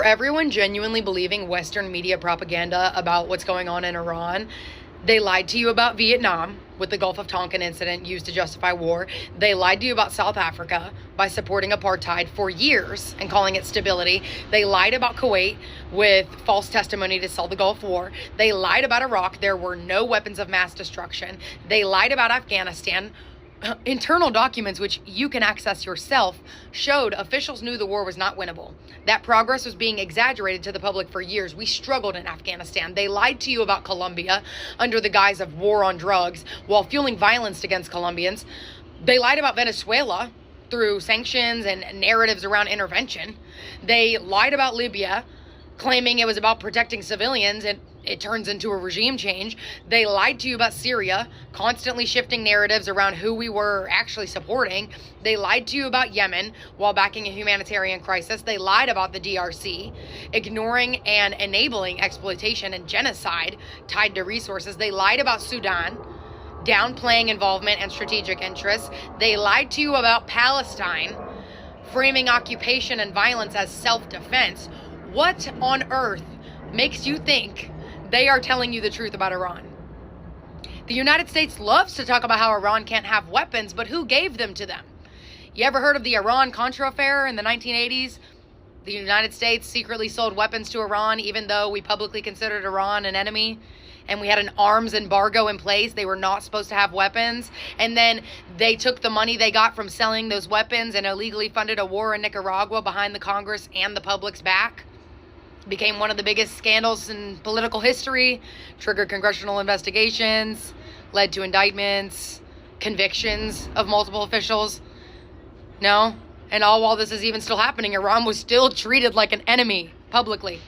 everyone genuinely believing Western media propaganda about what's going on in Iran, they lied to you about Vietnam with the Gulf of Tonkin incident used to justify war. They lied to you about South Africa by supporting apartheid for years and calling it stability. They lied about Kuwait with false testimony to sell the Gulf War. They lied about Iraq. There were no weapons of mass destruction. They lied about Afghanistan. Internal documents, which you can access yourself, showed officials knew the war was not winnable. That progress was being exaggerated to the public for years. We struggled in Afghanistan. They lied to you about Colombia under the guise of war on drugs while fueling violence against Colombians. They lied about Venezuela through sanctions and narratives around intervention. They lied about Libya, claiming it was about protecting civilians, and it turns into a regime change. They lied to you about Syria, constantly shifting narratives around who we were actually supporting. They lied to you about Yemen while backing a humanitarian crisis. They lied about the DRC, ignoring and enabling exploitation and genocide tied to resources. They lied about Sudan, downplaying involvement and strategic interests. They lied to you about Palestine, framing occupation and violence as self-defense. What on earth makes you think they are telling you the truth about Iran? The United States loves to talk about how Iran can't have weapons, but who gave them to them? You ever heard of the Iran-Contra affair in the 1980s? The United States secretly sold weapons to Iran, even though we publicly considered Iran an enemy, and we had an arms embargo in place. They were not supposed to have weapons. And then they took the money they got from selling those weapons and illegally funded a war in Nicaragua behind the Congress and the public's back. Became one of the biggest scandals in political history, triggered congressional investigations, led to indictments, convictions of multiple officials. No? And all while this is even still happening, Iran was still treated like an enemy publicly.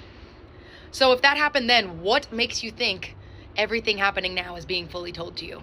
So if that happened then, what makes you think everything happening now is being fully told to you?